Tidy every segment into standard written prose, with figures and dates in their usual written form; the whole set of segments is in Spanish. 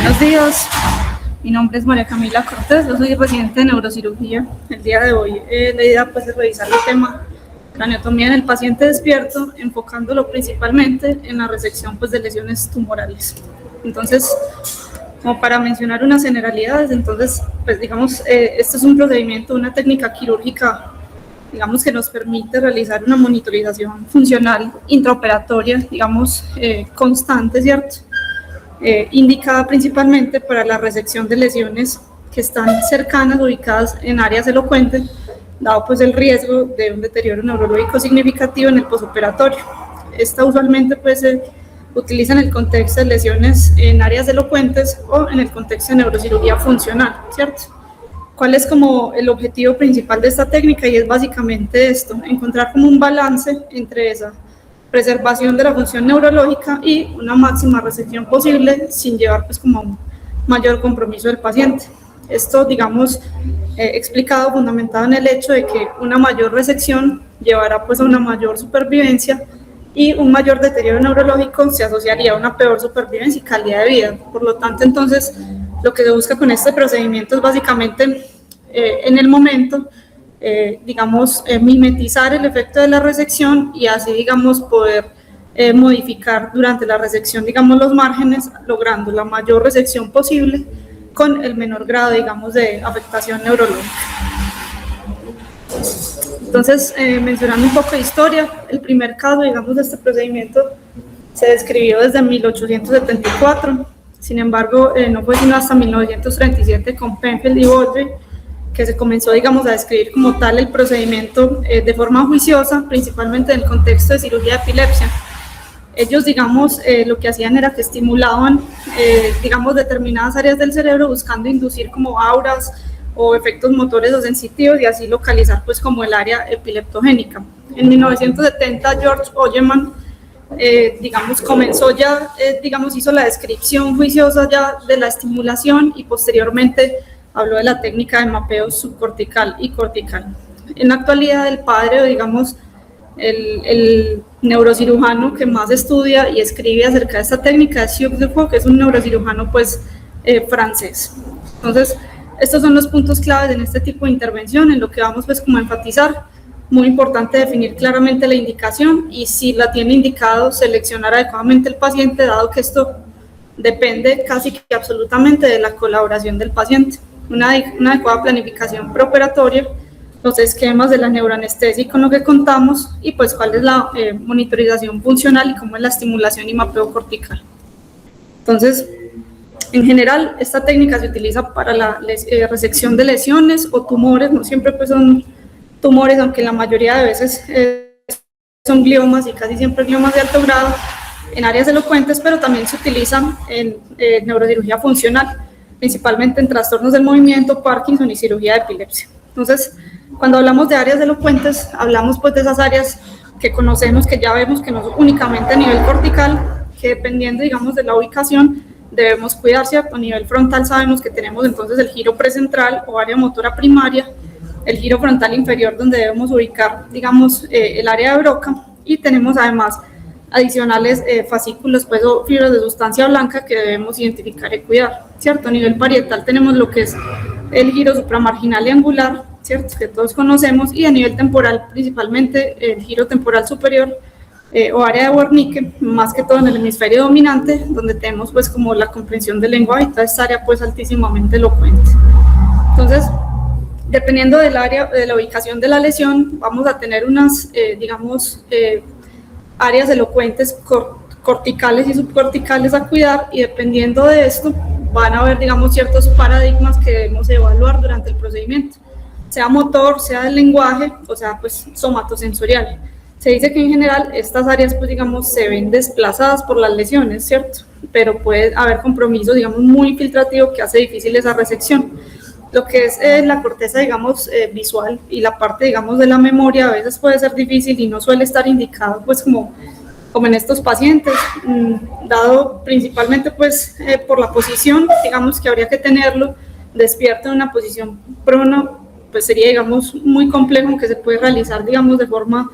Buenos días, mi nombre es María Camila Cortés, yo soy residente de neurocirugía. El día de hoy la idea pues, es revisar el tema craneotomía en el paciente despierto, enfocándolo principalmente en la resección pues, de lesiones tumorales. Entonces, como para mencionar unas generalidades, entonces, pues digamos, este es un procedimiento, una técnica quirúrgica, digamos, que nos permite realizar una monitorización funcional intraoperatoria, digamos, constante, ¿cierto? Indicada principalmente para la resección de lesiones que están cercanas, ubicadas en áreas elocuentes, dado pues el riesgo de un deterioro neurológico significativo en el posoperatorio. Esta usualmente pues se utiliza en el contexto de lesiones en áreas elocuentes o en el contexto de neurocirugía funcional, ¿cierto? ¿Cuál es como el objetivo principal de esta técnica? Y es básicamente esto, encontrar como un balance entre esa preservación de la función neurológica y una máxima resección posible sin llevar pues como un mayor compromiso del paciente. Esto, digamos, explicado, fundamentado en el hecho de que una mayor resección llevará pues a una mayor supervivencia y un mayor deterioro neurológico se asociaría a una peor supervivencia y calidad de vida. Por lo tanto, entonces, lo que se busca con este procedimiento es básicamente en el momento digamos, mimetizar el efecto de la resección y así, digamos, poder modificar durante la resección, digamos, los márgenes, logrando la mayor resección posible con el menor grado, digamos, de afectación neurológica. Entonces, mencionando un poco de historia, el primer caso, digamos, de este procedimiento se describió desde 1874, sin embargo, no fue sino hasta 1937 con Penfield y Baldry que se comenzó, digamos, a describir como tal el procedimiento de forma juiciosa, principalmente en el contexto de cirugía de epilepsia. Ellos, digamos, lo que hacían era que estimulaban, digamos, determinadas áreas del cerebro buscando inducir como auras o efectos motores o sensitivos y así localizar, pues, como el área epileptogénica. En 1970, George Olleman, digamos, comenzó ya, digamos, hizo la descripción juiciosa ya de la estimulación y posteriormente habló de la técnica de mapeo subcortical y cortical. En la actualidad, el padre, digamos, el neurocirujano que más estudia y escribe acerca de esta técnica es Hugh Dufault, que es un neurocirujano, pues, francés. Entonces, estos son los puntos claves en este tipo de intervención, en lo que vamos, pues, como a enfatizar. Muy importante definir claramente la indicación y si la tiene indicado, seleccionar adecuadamente el paciente, dado que esto depende casi que absolutamente de la colaboración del paciente. Una adecuada planificación preoperatoria, los esquemas de la neuroanestesia con lo que contamos y pues cuál es la monitorización funcional y cómo es la estimulación y mapeo cortical. Entonces, en general, esta técnica se utiliza para la resección de lesiones o tumores, no siempre pues son tumores, aunque la mayoría de veces son gliomas y casi siempre gliomas de alto grado en áreas elocuentes, pero también se utilizan en neurocirugía funcional, principalmente en trastornos del movimiento, Parkinson y cirugía de epilepsia. Entonces, cuando hablamos de áreas elocuentes, hablamos pues de esas áreas que conocemos, que ya vemos que no son únicamente a nivel cortical, que dependiendo, digamos, de la ubicación, debemos cuidar, ¿cierto? A nivel frontal sabemos que tenemos entonces el giro precentral o área motora primaria, el giro frontal inferior donde debemos ubicar, digamos, el área de Broca y tenemos además adicionales fascículos pues, o fibras de sustancia blanca que debemos identificar y cuidar, ¿cierto? A nivel parietal tenemos lo que es el giro supramarginal y angular, ¿cierto? Que todos conocemos, y a nivel temporal principalmente el giro temporal superior o área de Wernicke, más que todo en el hemisferio dominante, donde tenemos pues como la comprensión del lenguaje y toda esta área pues altísimamente elocuente. Entonces, dependiendo del área, de la ubicación de la lesión, vamos a tener unas, digamos, áreas elocuentes corticales y subcorticales a cuidar, y dependiendo de esto van a haber, digamos, ciertos paradigmas que debemos evaluar durante el procedimiento, sea motor, sea del lenguaje, o sea, pues somatosensorial. Se dice que en general estas áreas, pues, digamos, se ven desplazadas por las lesiones, ¿cierto? Pero puede haber compromiso, digamos, muy infiltrativo que hace difícil esa resección. Lo que es la corteza, digamos, visual y la parte, digamos, de la memoria a veces puede ser difícil y no suele estar indicado, pues, como en estos pacientes, dado principalmente, pues, por la posición, digamos, que habría que tenerlo despierto en una posición prono, pues sería, digamos, muy complejo, aunque se puede realizar, digamos, de forma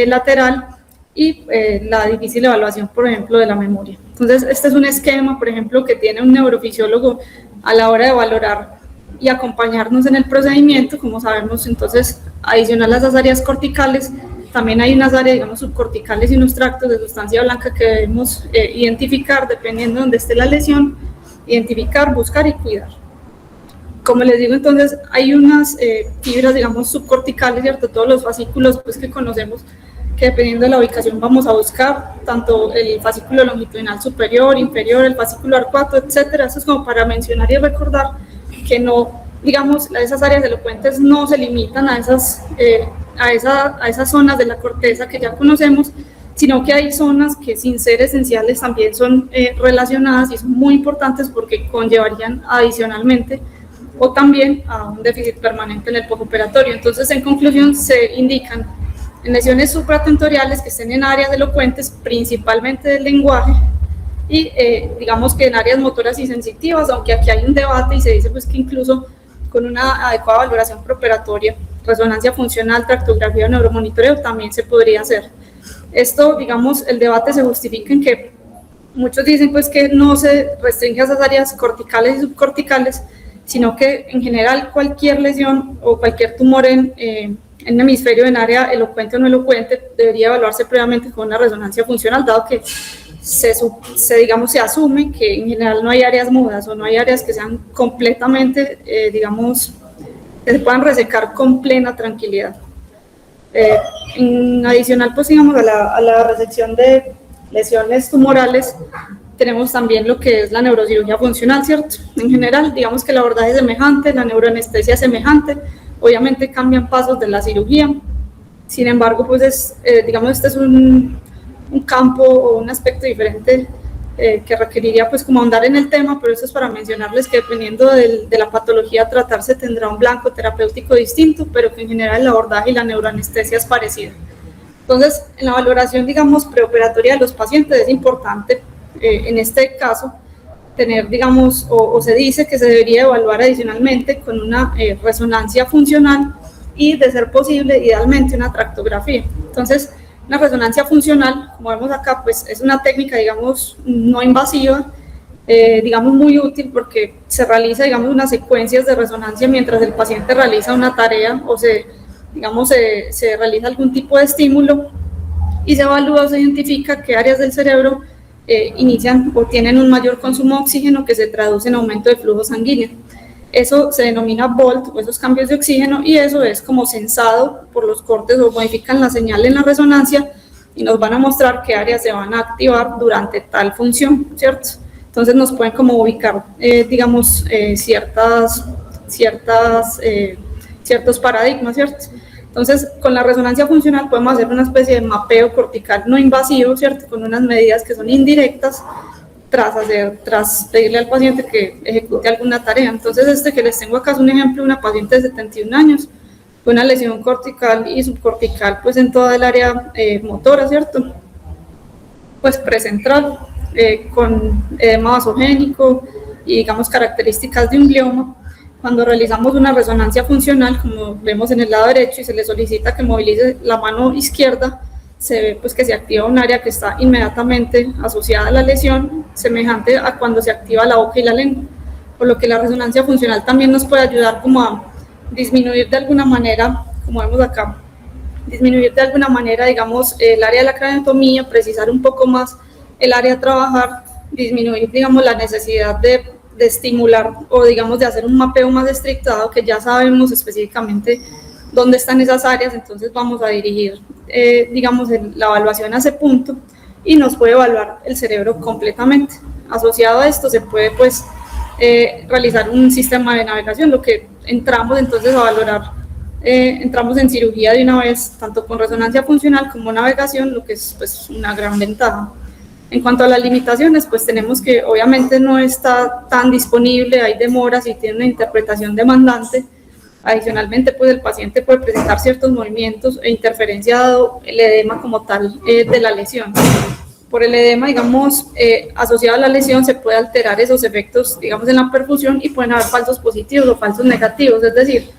lateral, y la difícil evaluación, por ejemplo, de la memoria. Entonces, este es un esquema, por ejemplo, que tiene un neurofisiólogo a la hora de valorar y acompañarnos en el procedimiento. Como sabemos, entonces, adicional a esas áreas corticales, también hay unas áreas, digamos, subcorticales y unos tractos de sustancia blanca que debemos identificar dependiendo de dónde esté la lesión, identificar, buscar y cuidar. Como les digo, entonces, hay unas fibras, digamos, subcorticales, ¿cierto? Todos los fascículos pues, que conocemos, que dependiendo de la ubicación vamos a buscar, tanto el fascículo longitudinal superior, inferior, el fascículo arcuato, etcétera. Eso es como para mencionar y recordar que no, digamos, esas áreas elocuentes no se limitan a esas zonas de la corteza que ya conocemos, sino que hay zonas que sin ser esenciales también son relacionadas y son muy importantes porque conllevarían adicionalmente o también a un déficit permanente en el postoperatorio. Entonces, en conclusión, se indican en lesiones supratentoriales que estén en áreas elocuentes, principalmente del lenguaje, y digamos que en áreas motoras y sensitivas, aunque aquí hay un debate y se dice pues que incluso con una adecuada valoración preoperatoria, resonancia funcional, tractografía o neuromonitoreo también se podría hacer. Esto, digamos, el debate se justifica en que muchos dicen pues que no se restringe a esas áreas corticales y subcorticales, sino que en general cualquier lesión o cualquier tumor en hemisferio en área elocuente o no elocuente debería evaluarse previamente con una resonancia funcional, dado que se asume que en general no hay áreas mudas o no hay áreas que sean completamente, digamos, que se puedan resecar con plena tranquilidad. En adicional, pues digamos, a la resección de lesiones tumorales, tenemos también lo que es la neurocirugía funcional, ¿cierto? En general, digamos que el abordaje es semejante, la neuroanestesia es semejante, obviamente cambian pasos de la cirugía, sin embargo, pues digamos, este es un campo o un aspecto diferente que requeriría pues como ahondar en el tema, pero eso es para mencionarles que dependiendo de la patología a tratarse tendrá un blanco terapéutico distinto, pero que en general el abordaje y la neuroanestesia es parecida. Entonces, en la valoración, digamos, preoperatoria de los pacientes es importante, en este caso, tener, digamos, o se dice que se debería evaluar adicionalmente con una resonancia funcional y, de ser posible, idealmente una tractografía. Entonces, una resonancia funcional, como vemos acá, pues es una técnica, digamos, no invasiva, digamos, muy útil porque se realiza, digamos, unas secuencias de resonancia mientras el paciente realiza una tarea o se realiza algún tipo de estímulo y se evalúa o se identifica qué áreas del cerebro inician o tienen un mayor consumo de oxígeno que se traduce en aumento de flujo sanguíneo. Eso se denomina VOLT, o esos cambios de oxígeno, y eso es como censado por los cortes o modifican la señal en la resonancia y nos van a mostrar qué áreas se van a activar durante tal función, ¿cierto? Entonces nos pueden como ubicar, digamos, ciertos paradigmas, ¿cierto? Entonces, con la resonancia funcional podemos hacer una especie de mapeo cortical no invasivo, ¿cierto? Con unas medidas que son indirectas, tras pedirle al paciente que ejecute alguna tarea. Entonces, este que les tengo acá es un ejemplo de una paciente de 71 años, con una lesión cortical y subcortical, pues en toda el área motora, ¿cierto? Pues precentral, con edema vasogénico y, digamos, características de un glioma. Cuando realizamos una resonancia funcional, como vemos en el lado derecho, y se le solicita que movilice la mano izquierda, se ve pues que se activa un área que está inmediatamente asociada a la lesión, semejante a cuando se activa la boca y la lengua, por lo que la resonancia funcional también nos puede ayudar como a disminuir de alguna manera, como vemos acá, disminuir de alguna manera, digamos, el área de la craniotomía, precisar un poco más el área a trabajar, disminuir, digamos, la necesidad de estimular o, digamos, de hacer un mapeo más estricto, dado que ya sabemos específicamente dónde están esas áreas. Entonces vamos a dirigir, digamos, la evaluación a ese punto y nos puede evaluar el cerebro completamente. Asociado a esto se puede, pues, realizar un sistema de navegación, lo que entramos entonces a valorar, entramos en cirugía de una vez, tanto con resonancia funcional como navegación, lo que es pues una gran ventaja. En cuanto a las limitaciones, pues tenemos que obviamente no está tan disponible, hay demoras y tiene una interpretación demandante. Adicionalmente, pues el paciente puede presentar ciertos movimientos e interferencia dado el edema como tal de la lesión. Por el edema, digamos, asociado a la lesión se puede alterar esos efectos, digamos, en la perfusión y pueden haber falsos positivos o falsos negativos, es decir,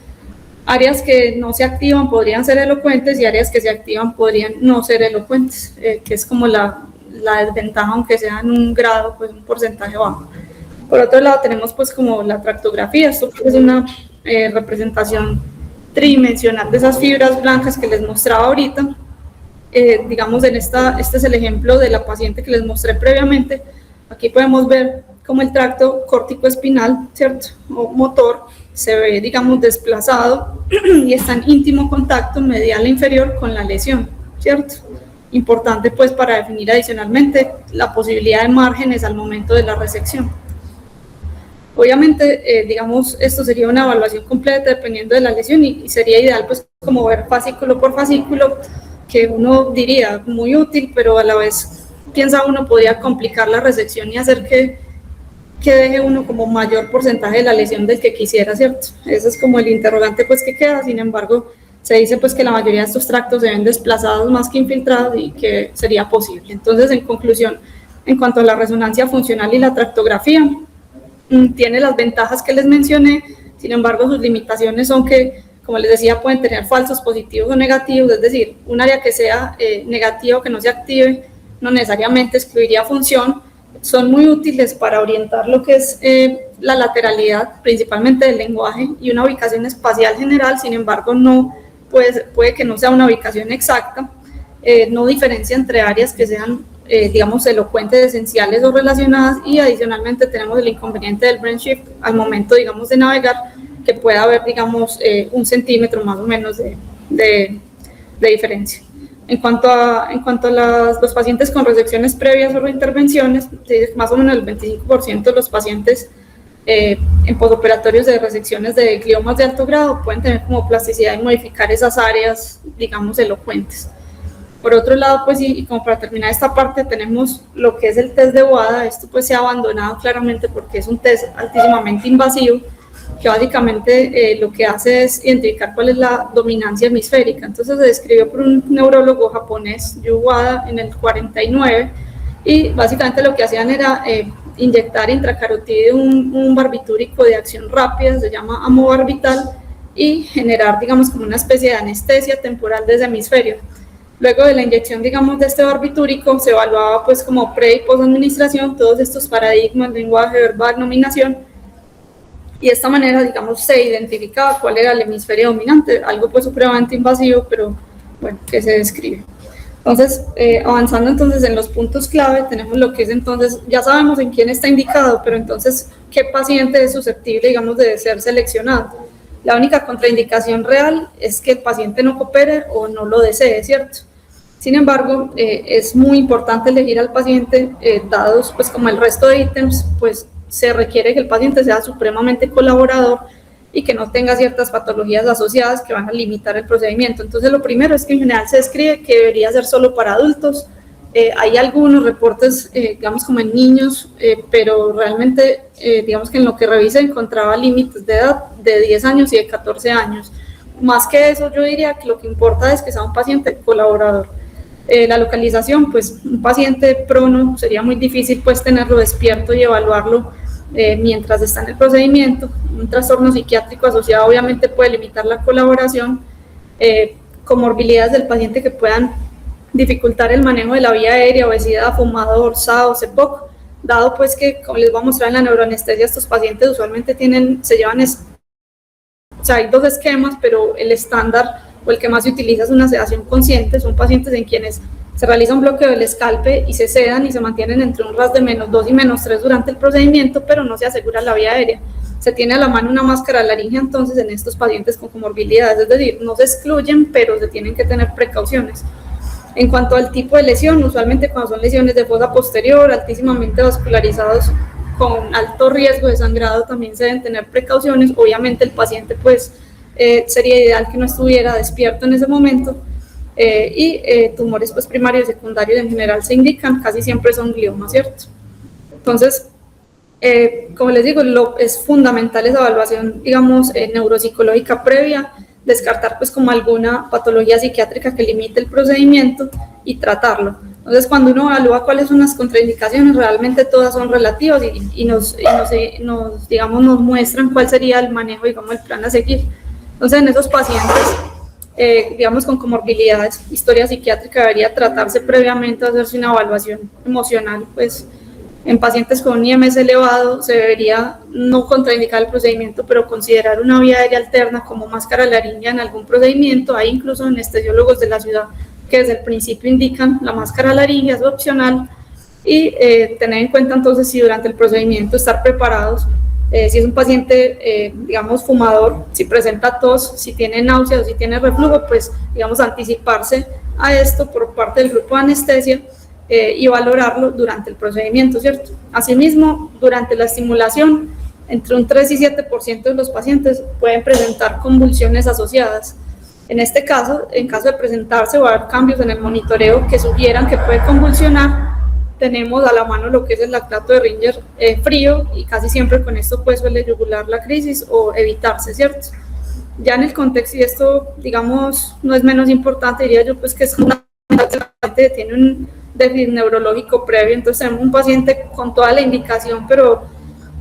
áreas que no se activan podrían ser elocuentes y áreas que se activan podrían no ser elocuentes, que es como la desventaja, aunque sea en un grado, pues un porcentaje bajo. Por otro lado tenemos pues como la tractografía, esto es una representación tridimensional de esas fibras blancas que les mostraba ahorita. Digamos, este es el ejemplo de la paciente que les mostré previamente. Aquí podemos ver cómo el tracto córtico-espinal, ¿cierto?, o motor, se ve, digamos, desplazado y está en íntimo contacto medial e inferior con la lesión, ¿cierto? Importante, pues, para definir adicionalmente la posibilidad de márgenes al momento de la resección. Obviamente, digamos, esto sería una evaluación completa dependiendo de la lesión y sería ideal, pues, como ver fascículo por fascículo, que uno diría muy útil, pero a la vez piensa uno podría complicar la resección y hacer que deje uno como mayor porcentaje de la lesión del que quisiera, ¿cierto? Ese es como el interrogante pues que queda. Sin embargo, se dice pues que la mayoría de estos tractos se ven desplazados más que infiltrados y que sería posible. Entonces, en conclusión, en cuanto a la resonancia funcional y la tractografía, tiene las ventajas que les mencioné. Sin embargo, sus limitaciones son que, como les decía, pueden tener falsos positivos o negativos, es decir, un área que sea negativo, que no se active, no necesariamente excluiría función. Son muy útiles para orientar lo que es la lateralidad, principalmente del lenguaje, y una ubicación espacial general. Sin embargo, no puede que no sea una ubicación exacta, no diferencia entre áreas que sean, digamos, elocuentes, esenciales o relacionadas, y adicionalmente tenemos el inconveniente del brain shift al momento, digamos, de navegar, que puede haber, digamos, 1 centímetro más o menos de diferencia. En cuanto a los pacientes con resecciones previas o reintervenciones, más o menos el 25% de los pacientes en posoperatorios de resecciones de gliomas de alto grado pueden tener como plasticidad y modificar esas áreas, digamos, elocuentes. Por otro lado, pues, y como para terminar esta parte, tenemos lo que es el test de WADA. Esto pues se ha abandonado claramente porque es un test altísimamente invasivo, que básicamente lo que hace es identificar cuál es la dominancia hemisférica. Entonces se describió por un neurólogo japonés, Yu Wada, en el 49, y básicamente lo que hacían era inyectar intracarotídeo un barbitúrico de acción rápida, se llama amobarbital, y generar, digamos, como una especie de anestesia temporal de ese hemisferio. Luego de la inyección, digamos, de este barbitúrico, se evaluaba pues como pre y post administración todos estos paradigmas, lenguaje, verbal, nominación, y de esta manera, digamos, se identificaba cuál era el hemisferio dominante, algo pues supremamente invasivo, pero bueno, que se describe. Entonces, avanzando entonces en los puntos clave, tenemos lo que es entonces, ya sabemos en quién está indicado, pero entonces, ¿qué paciente es susceptible, digamos, de ser seleccionado? La única contraindicación real es que el paciente no coopere o no lo desee, ¿cierto? Sin embargo, es muy importante elegir al paciente, dados pues como el resto de ítems, pues se requiere que el paciente sea supremamente colaborador y que no tenga ciertas patologías asociadas que van a limitar el procedimiento. Entonces, lo primero es que en general se describe que debería ser solo para adultos. Hay algunos reportes, digamos, como en niños, pero realmente, digamos que en lo que revisé encontraba límites de edad de 10 años y de 14 años. Más que eso, yo diría que lo que importa es que sea un paciente colaborador. La localización, pues un paciente prono sería muy difícil pues tenerlo despierto y evaluarlo mientras está en el procedimiento. Un trastorno psiquiátrico asociado obviamente puede limitar la colaboración, comorbilidades del paciente que puedan dificultar el manejo de la vía aérea, obesidad, fumador, SAO, CEPOC, dado pues que, como les voy a mostrar en la neuroanestesia, estos pacientes usualmente se llevan, o sea, hay dos esquemas, pero el estándar o el que más se utiliza es una sedación consciente. Son pacientes en quienes se realiza un bloqueo del escalpe y se sedan y se mantienen entre un RASS de -2 y -3 durante el procedimiento, pero no se asegura la vía aérea. Se tiene a la mano una máscara laríngea entonces en estos pacientes con comorbilidades, es decir, no se excluyen, pero se tienen que tener precauciones. En cuanto al tipo de lesión, usualmente cuando son lesiones de fosa posterior, altísimamente vascularizados, con alto riesgo de sangrado, también se deben tener precauciones. Obviamente el paciente pues sería ideal que no estuviera despierto en ese momento, y tumores pues primarios y secundarios en general se indican, casi siempre son gliomas, ¿cierto? Entonces, como les digo, es fundamental esa evaluación, digamos, neuropsicológica previa, descartar pues como alguna patología psiquiátrica que limite el procedimiento y tratarlo. Entonces, cuando uno evalúa cuáles son las contraindicaciones, realmente todas son relativas y nos muestran cuál sería el manejo, digamos, el plan a seguir. Entonces, en esos pacientes digamos, con comorbilidades, historia psiquiátrica debería tratarse previamente, hacerse una evaluación emocional, pues en pacientes con un IMS elevado se debería no contraindicar el procedimiento, pero considerar una vía aérea alterna como máscara laríngea en algún procedimiento. Hay incluso anestesiólogos de la ciudad que desde el principio indican la máscara laríngea es opcional, y tener en cuenta entonces si durante el procedimiento estar preparados, si es un paciente, digamos, fumador, si presenta tos, si tiene náuseas o si tiene reflujo, pues, digamos, anticiparse a esto por parte del grupo de anestesia y valorarlo durante el procedimiento, ¿cierto? Asimismo, durante la estimulación, entre un 3 y 7% de los pacientes pueden presentar convulsiones asociadas. En este caso, en caso de presentarse o haber cambios en el monitoreo que sugieran que puede convulsionar, tenemos a la mano lo que es el lactato de Ringer frío, y casi siempre con esto pues suele yugular la crisis o evitarse, ¿cierto? Ya en el contexto, y esto digamos no es menos importante, diría yo, pues que es una paciente que tiene un déficit neurológico previo, entonces tenemos un paciente con toda la indicación, pero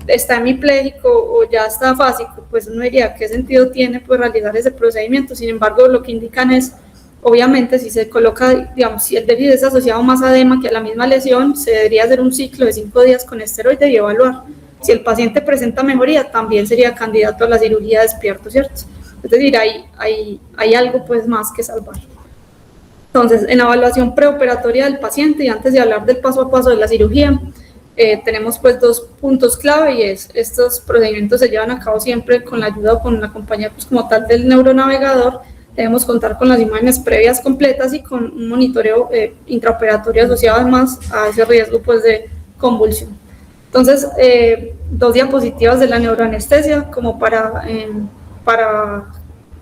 está hemipléjico o ya está afásico, pues uno diría, ¿qué sentido tiene pues realizar ese procedimiento? Sin embargo, lo que indican es, obviamente, si se coloca, digamos, si el déficit es asociado más a edema que a la misma lesión, se debería hacer un ciclo de 5 días con esteroide y evaluar. Si el paciente presenta mejoría, también sería candidato a la cirugía despierto, ¿cierto? Es decir, hay algo pues más que salvar. Entonces, en la evaluación preoperatoria del paciente, y antes de hablar del paso a paso de la cirugía, tenemos pues 2 puntos clave, y es, estos procedimientos se llevan a cabo siempre con la ayuda o con la compañía pues como tal del neuronavegador. Debemos contar con las imágenes previas completas y con un monitoreo intraoperatorio asociado además a ese riesgo pues de convulsión. Entonces, 2 diapositivas de la neuroanestesia como para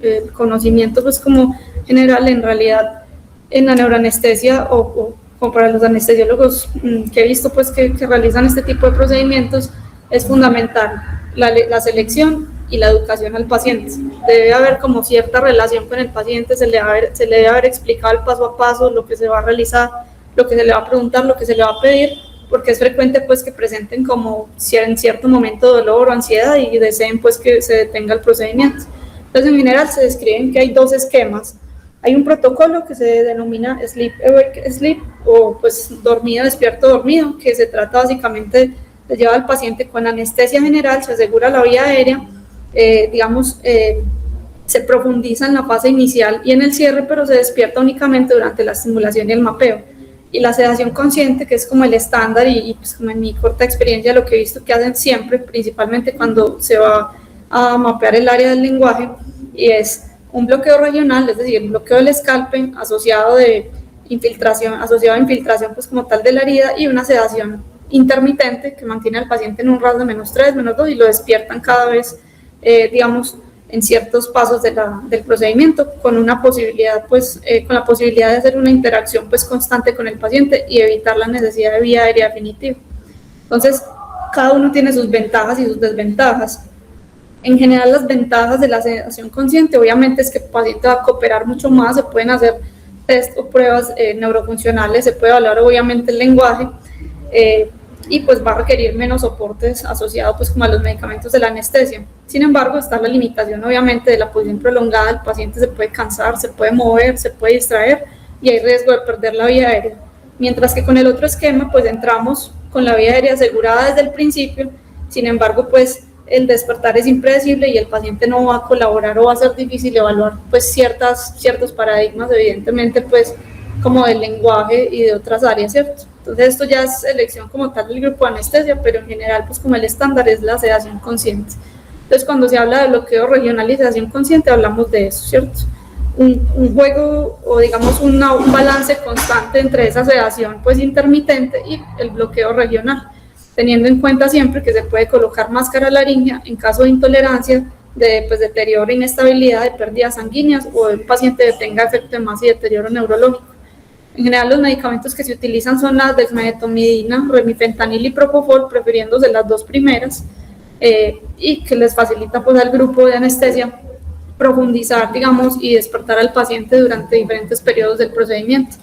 el conocimiento pues como general. En realidad, en la neuroanestesia o como para los anestesiólogos que he visto pues que realizan este tipo de procedimientos, es fundamental la selección y la educación al paciente. Debe haber como cierta relación con el paciente, se le debe haber explicado el paso a paso, lo que se va a realizar, lo que se le va a preguntar, lo que se le va a pedir, porque es frecuente pues que presenten como en cierto momento dolor o ansiedad y deseen pues que se detenga el procedimiento. Entonces, en general se describen que hay 2 esquemas. Hay un protocolo que se denomina Sleep Awake Sleep, o pues dormido, despierto, dormido, que se trata básicamente de llevar al paciente con anestesia general, se asegura la vía aérea, se profundiza en la fase inicial y en el cierre, pero se despierta únicamente durante la estimulación y el mapeo. Y la sedación consciente, que es como el estándar, y pues como en mi corta experiencia lo que he visto que hacen siempre, principalmente cuando se va a mapear el área del lenguaje, y es un bloqueo regional, es decir, el bloqueo del escalpe asociado a infiltración pues como tal de la herida, y una sedación intermitente que mantiene al paciente en un RASS de -3, -2 y lo despiertan cada vez, digamos, en ciertos pasos del procedimiento, con una posibilidad, pues, con la posibilidad de hacer una interacción, pues, constante con el paciente y evitar la necesidad de vía aérea definitiva. Entonces, cada uno tiene sus ventajas y sus desventajas. En general, las ventajas de la sedación consciente, obviamente, es que el paciente va a cooperar mucho más, se pueden hacer test o pruebas neurofuncionales, se puede evaluar, obviamente, el lenguaje, y pues va a requerir menos soportes asociados pues como a los medicamentos de la anestesia. Sin embargo, está la limitación obviamente de la posición prolongada, el paciente se puede cansar, se puede mover, se puede distraer y hay riesgo de perder la vía aérea. Mientras que con el otro esquema pues entramos con la vía aérea asegurada desde el principio, sin embargo pues el despertar es impredecible y el paciente no va a colaborar o va a ser difícil evaluar pues ciertos paradigmas evidentemente pues como del lenguaje y de otras áreas, ¿cierto? Entonces esto ya es elección como tal del grupo de anestesia, pero en general pues como el estándar es la sedación consciente. Entonces cuando se habla de bloqueo regional y sedación consciente hablamos de eso, ¿cierto? Un juego o digamos un balance constante entre esa sedación pues intermitente y el bloqueo regional, teniendo en cuenta siempre que se puede colocar máscara laríngea en caso de intolerancia, de pues, deterioro, inestabilidad, de pérdidas sanguíneas o del paciente que tenga efecto de masa y deterioro neurológico. En general, los medicamentos que se utilizan son la dexmedetomidina, remifentanil y propofol, prefiriéndose las 2 primeras, y que les facilita pues, al grupo de anestesia profundizar, digamos, y despertar al paciente durante diferentes periodos del procedimiento.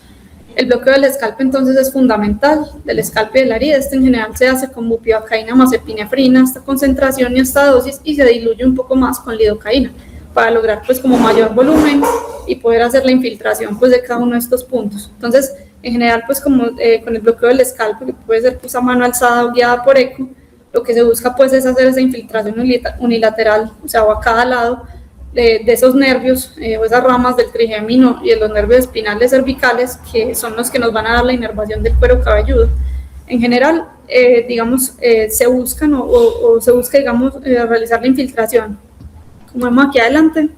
El bloqueo del escalpe entonces es fundamental, del escalpe de la herida. Este en general se hace con bupivacaína más epinefrina, esta concentración y esta dosis, y se diluye un poco más con lidocaína. para lograr pues como mayor volumen y poder hacer la infiltración pues de cada uno de estos puntos. Entonces, en general pues como con el bloqueo del escalpo, que puede ser pues a mano alzada o guiada por eco, lo que se busca pues es hacer esa infiltración unilateral, o sea, o a cada lado de esos nervios o esas ramas del trigémino y de los nervios espinales cervicales, que son los que nos van a dar la inervación del cuero cabelludo. En general, digamos, se buscan o se busca, digamos, realizar la infiltración, como vemos aquí adelante,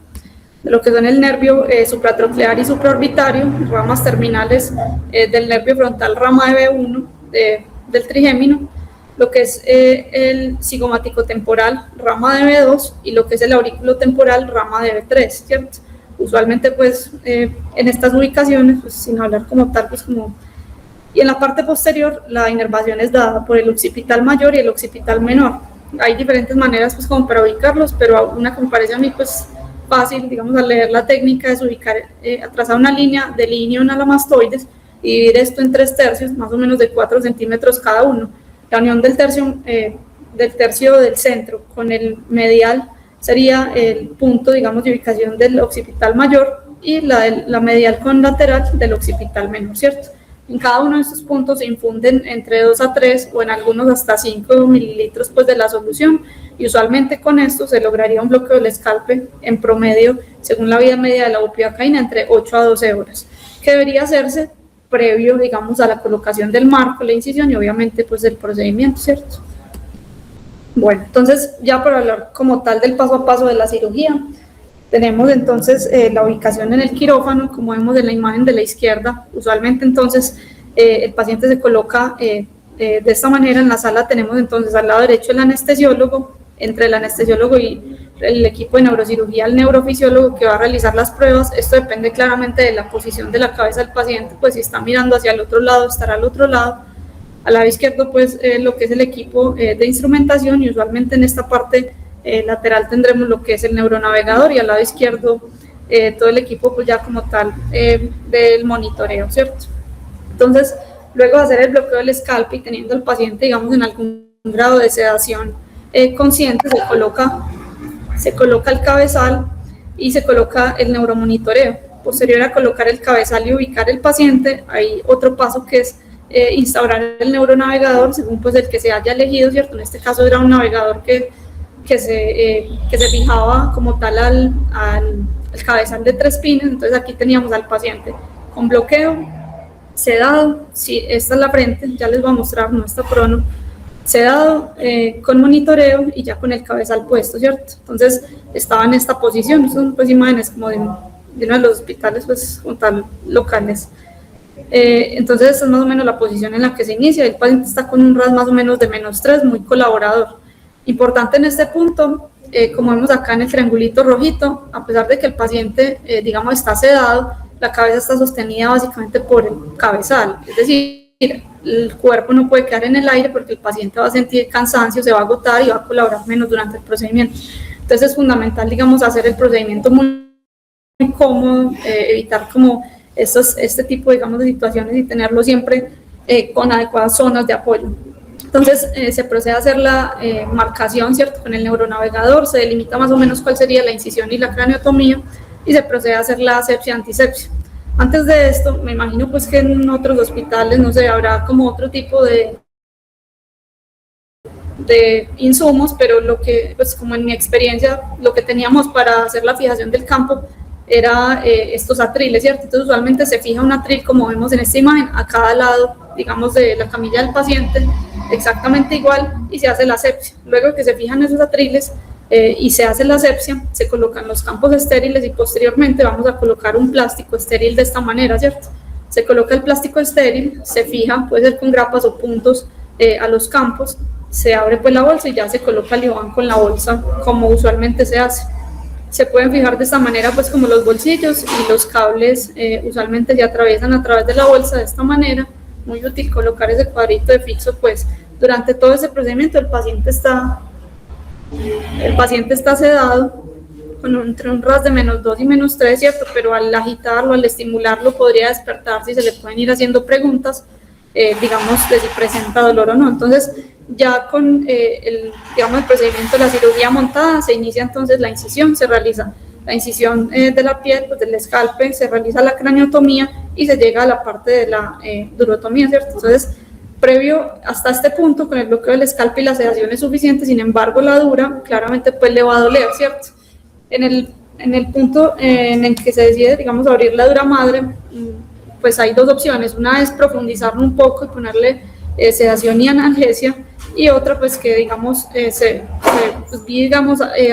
de lo que son el nervio supratroclear y supraorbitario, ramas terminales del nervio frontal, rama de B1 del trigémino, lo que es el cigomático temporal, rama de B2, y lo que es el aurículo temporal, rama de B3, ¿cierto? Usualmente, pues, en estas ubicaciones, pues, sin hablar como tal, pues, como... Y en la parte posterior, la inervación es dada por el occipital mayor y el occipital menor. Hay diferentes maneras, pues, como para ubicarlos, pero una que me parece a mí, pues, fácil, digamos, al leer la técnica, es ubicar, trazar una línea de línea analamastoides y dividir esto en 3/3, más o menos de 4 centímetros cada uno. La unión del tercio del centro con el medial sería el punto, digamos, de ubicación del occipital mayor, y la medial con lateral del occipital menor, ¿cierto? En cada uno de estos puntos se infunden entre 2 a 3 o en algunos hasta 5 mililitros pues, de la solución, y usualmente con esto se lograría un bloqueo del escalpe en promedio, según la vida media de la bupivacaína, entre 8 a 12 horas, que debería hacerse previo, digamos, a la colocación del marco, la incisión y obviamente pues el procedimiento, ¿cierto? Bueno, entonces ya para hablar como tal del paso a paso de la cirugía, tenemos entonces la ubicación en el quirófano, como vemos en la imagen de la izquierda. Usualmente entonces el paciente se coloca de esta manera. En la sala tenemos entonces al lado derecho el anestesiólogo, entre el anestesiólogo y el equipo de neurocirugía, el neurofisiólogo que va a realizar las pruebas. Esto depende claramente de la posición de la cabeza del paciente, pues si está mirando hacia el otro lado, estará al otro lado. Al lado izquierdo, pues lo que es el equipo de instrumentación, y usualmente en esta parte lateral tendremos lo que es el neuronavegador, y al lado izquierdo todo el equipo pues ya como tal del monitoreo, ¿cierto? Entonces, luego de hacer el bloqueo del escalpe y teniendo al paciente, digamos, en algún grado de sedación consciente, se coloca el cabezal y se coloca el neuromonitoreo. Posterior a colocar el cabezal y ubicar el paciente, hay otro paso que es instaurar el neuronavegador según pues el que se haya elegido, ¿cierto? En este caso era un navegador que se fijaba como tal al cabezal de 3 pines. Entonces aquí teníamos al paciente con bloqueo, sedado, si esta es la frente, ya les voy a mostrar, no está prono, sedado, con monitoreo y ya con el cabezal puesto, ¿cierto? Entonces estaba en esta posición. Son pues imágenes como de uno de los hospitales pues locales. Entonces esta es más o menos la posición en la que se inicia. El paciente está con un RAS más o menos de -3, muy colaborador. Importante en este punto, como vemos acá en el triangulito rojito, a pesar de que el paciente, digamos, está sedado, la cabeza está sostenida básicamente por el cabezal, es decir, el cuerpo no puede quedar en el aire porque el paciente va a sentir cansancio, se va a agotar y va a colaborar menos durante el procedimiento. Entonces es fundamental, digamos, hacer el procedimiento muy cómodo, evitar como este tipo, digamos, de situaciones y tenerlo siempre con adecuadas zonas de apoyo. Entonces se procede a hacer la marcación, ¿cierto? Con el neuronavegador, se delimita más o menos cuál sería la incisión y la craniotomía, y se procede a hacer la asepsia antisepsia. Antes de esto, me imagino pues que en otros hospitales, no sé, habrá como otro tipo de insumos, pero lo que, pues como en mi experiencia, lo que teníamos para hacer la fijación del campo era estos atriles, ¿cierto? Entonces usualmente se fija un atril, como vemos en esta imagen, a cada lado, digamos, de la camilla del paciente, exactamente igual, y se hace la asepsia. Luego que se fijan esos atriles y se hace la asepsia, se colocan los campos estériles y posteriormente vamos a colocar un plástico estéril de esta manera, ¿cierto? Se coloca el plástico estéril, se fija, puede ser con grapas o puntos a los campos, se abre pues la bolsa y ya se coloca el IBAN con la bolsa, como usualmente se hace. Se pueden fijar de esta manera pues como los bolsillos, y los cables usualmente se atraviesan a través de la bolsa de esta manera. Muy útil colocar ese cuadrito de fixo, pues durante todo ese procedimiento el paciente está sedado entre un RAS de -2 y -3, ¿cierto? Pero al agitarlo, al estimularlo, podría despertarse y se le pueden ir haciendo preguntas, digamos, de si presenta dolor o no. Entonces, ya con el procedimiento de la cirugía montada, se inicia entonces la incisión, se realiza la incisión de la piel, pues del escalpe, se realiza la craniotomía y se llega a la parte de la durotomía, ¿cierto? Entonces, previo hasta este punto, con el bloqueo del escalpe y la sedación es suficiente, sin embargo, la dura claramente pues le va a doler, ¿cierto? En el punto en el que se decide, digamos, abrir la dura madre, pues hay dos opciones. Una es profundizarlo un poco y ponerle sedación y analgesia, y otra, pues que digamos,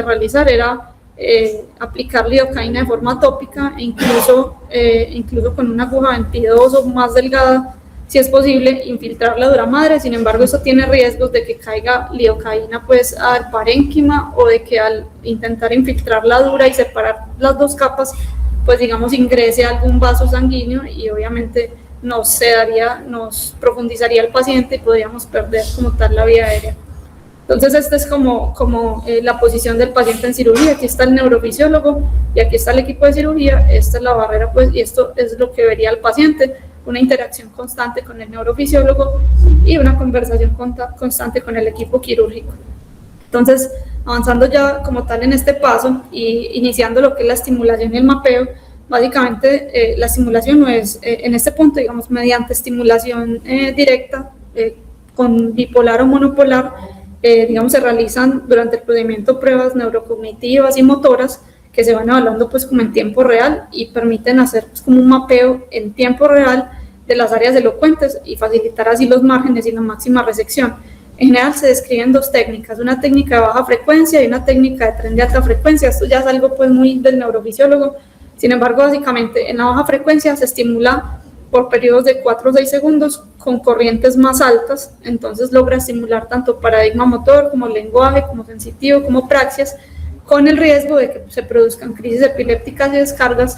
realizar era aplicar lidocaína de forma tópica e incluso con una aguja 22 o más delgada, si es posible, infiltrar la dura madre. Sin embargo, eso tiene riesgos de que caiga lidocaína pues al parénquima, o de que al intentar infiltrar la dura y separar las dos capas, pues digamos ingrese algún vaso sanguíneo y obviamente nos profundizaría el paciente y podríamos perder como tal la vía aérea. Entonces, esta es como la posición del paciente en cirugía. Aquí está el neurofisiólogo y aquí está el equipo de cirugía. Esta es la barrera, pues, y esto es lo que vería el paciente: una interacción constante con el neurofisiólogo y una conversación constante con el equipo quirúrgico. Entonces, avanzando ya como tal en este paso y iniciando lo que es la estimulación y el mapeo, básicamente la estimulación no es, en este punto, digamos, mediante estimulación directa con bipolar o monopolar, digamos, se realizan durante el procedimiento pruebas neurocognitivas y motoras que se van evaluando pues como en tiempo real y permiten hacer pues como un mapeo en tiempo real de las áreas elocuentes y facilitar así los márgenes y la máxima resección. En general se describen dos técnicas: una técnica de baja frecuencia y una técnica de tren de alta frecuencia. Esto ya es algo pues muy del neurofisiólogo. Sin embargo, básicamente en la baja frecuencia se estimula por periodos de 4 o 6 segundos con corrientes más altas, entonces logra estimular tanto paradigma motor como lenguaje, como sensitivo, como praxias, con el riesgo de que se produzcan crisis epilépticas y descargas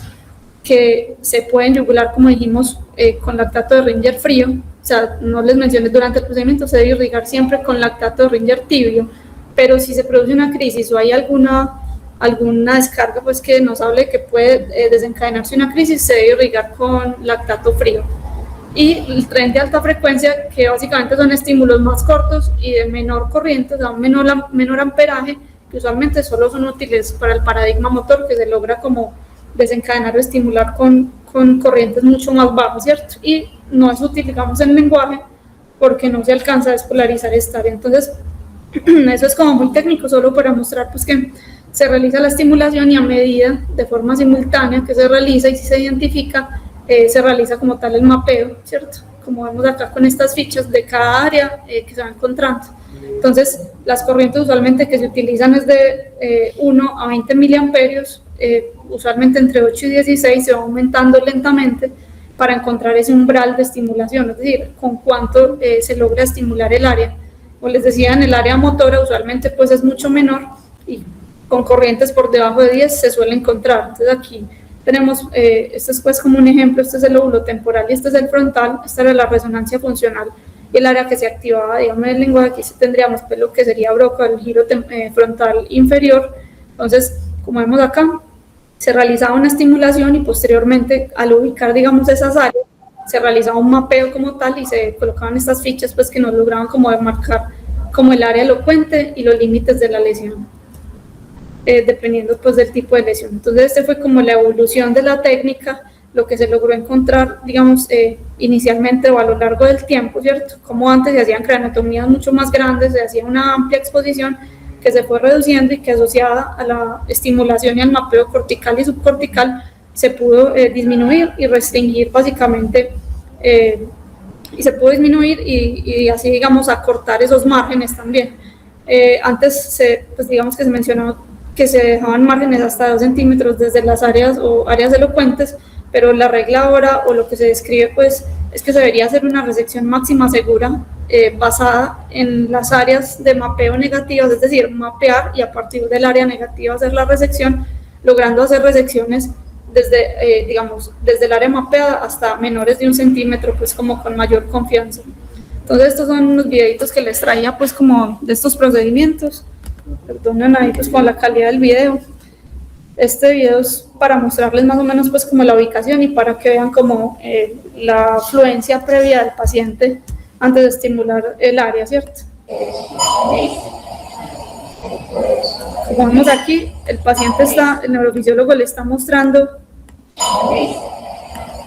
que se pueden yugular, como dijimos, con lactato de Ringer frío. O sea, no les mencioné, durante el procedimiento se debe irrigar siempre con lactato de Ringer tibio, pero si se produce una crisis o hay alguna descarga pues que nos hable de que puede desencadenarse una crisis, se debe irrigar con lactato frío. Y el tren de alta frecuencia, que básicamente son estímulos más cortos y de menor corriente, o sea, menor amperaje, que usualmente solo son útiles para el paradigma motor, que se logra como desencadenar o estimular con corrientes mucho más bajas, ¿cierto? Y no es útil, digamos, en lenguaje, porque no se alcanza a despolarizar esta área. Entonces, eso es como muy técnico, solo para mostrar pues que se realiza la estimulación y a medida, de forma simultánea que se realiza y si se identifica, se realiza como tal el mapeo, ¿cierto? Como vemos acá con estas fichas de cada área que se va encontrando. Entonces, las corrientes usualmente que se utilizan es de 1 a 20 miliamperios, usualmente entre 8 y 16, se va aumentando lentamente para encontrar ese umbral de estimulación, es decir, con cuánto se logra estimular el área. Como les decía, en el área motora usualmente pues es mucho menor y con corrientes por debajo de 10 se suele encontrar. Entonces aquí tenemos, este es pues como un ejemplo, este es el lóbulo temporal y este es el frontal, esta era la resonancia funcional y el área que se activaba, digamos, en el lenguaje. Aquí sí tendríamos pues lo que sería Broca, el giro frontal inferior. Entonces, como vemos acá, se realizaba una estimulación y posteriormente, al ubicar, digamos, esas áreas, se realizaba un mapeo como tal y se colocaban estas fichas pues que nos lograban como demarcar como el área elocuente y los límites de la lesión, dependiendo pues del tipo de lesión. Entonces, este fue como la evolución de la técnica, lo que se logró encontrar, digamos, inicialmente o a lo largo del tiempo, ¿cierto? Como antes se hacían craniotomías mucho más grandes, se hacía una amplia exposición que se fue reduciendo y que asociada a la estimulación y al mapeo cortical y subcortical se pudo disminuir y restringir básicamente, y se pudo disminuir y así, digamos, acortar esos márgenes también. Antes, pues digamos que se mencionó que se dejaban márgenes hasta 2 centímetros desde las áreas o áreas elocuentes, pero la regla ahora, o lo que se describe, pues, es que se debería hacer una resección máxima segura basada en las áreas de mapeo negativas, es decir, mapear y a partir del área negativa hacer la resección, logrando hacer resecciones desde, digamos, desde el área mapeada hasta menores de 1 centímetro, pues como con mayor confianza. Entonces, estos son unos videitos que les traía, pues, como de estos procedimientos. Perdonen ahí, pues, con la calidad del video. Este video es para mostrarles más o menos, pues, como la ubicación y para que vean como la fluencia previa del paciente antes de estimular el área, ¿cierto? Como vemos aquí, el paciente está, el neurofisiólogo le está mostrando,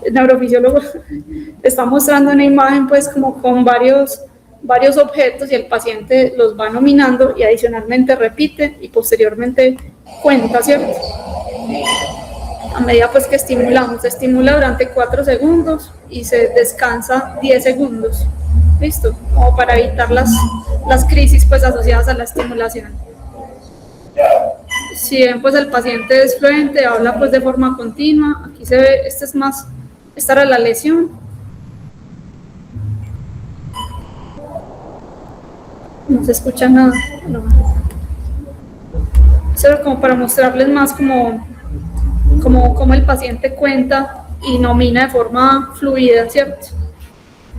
el neurofisiólogo está mostrando una imagen pues como con varios objetos y el paciente los va nominando y adicionalmente repite y posteriormente cuenta, ¿cierto? A medida pues que estimulamos, se estimula durante 4 segundos y se descansa 10 segundos, ¿listo? Como para evitar las crisis pues asociadas a la estimulación. Si bien pues el paciente es fluente, habla pues de forma continua, aquí se ve, esta era la lesión. No se escucha nada, no. Eso era como para mostrarles más como el paciente cuenta y nomina de forma fluida, ¿cierto?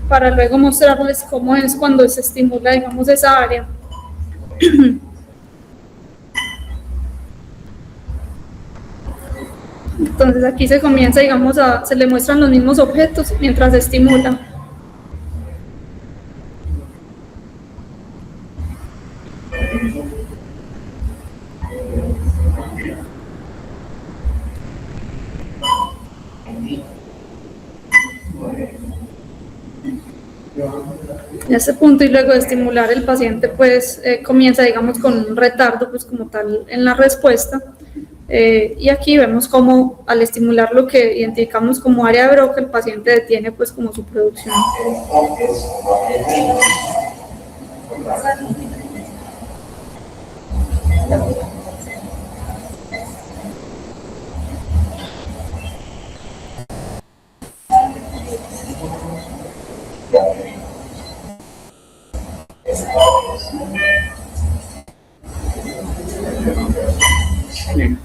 Para luego mostrarles cómo es cuando se estimula, digamos, esa área. Entonces aquí se comienza, digamos, se le muestran los mismos objetos mientras se estimula. En este punto y luego de estimular el paciente pues comienza digamos con un retardo pues como tal en la respuesta y aquí vemos como al estimular lo que identificamos como área de Broca el paciente detiene pues como su producción.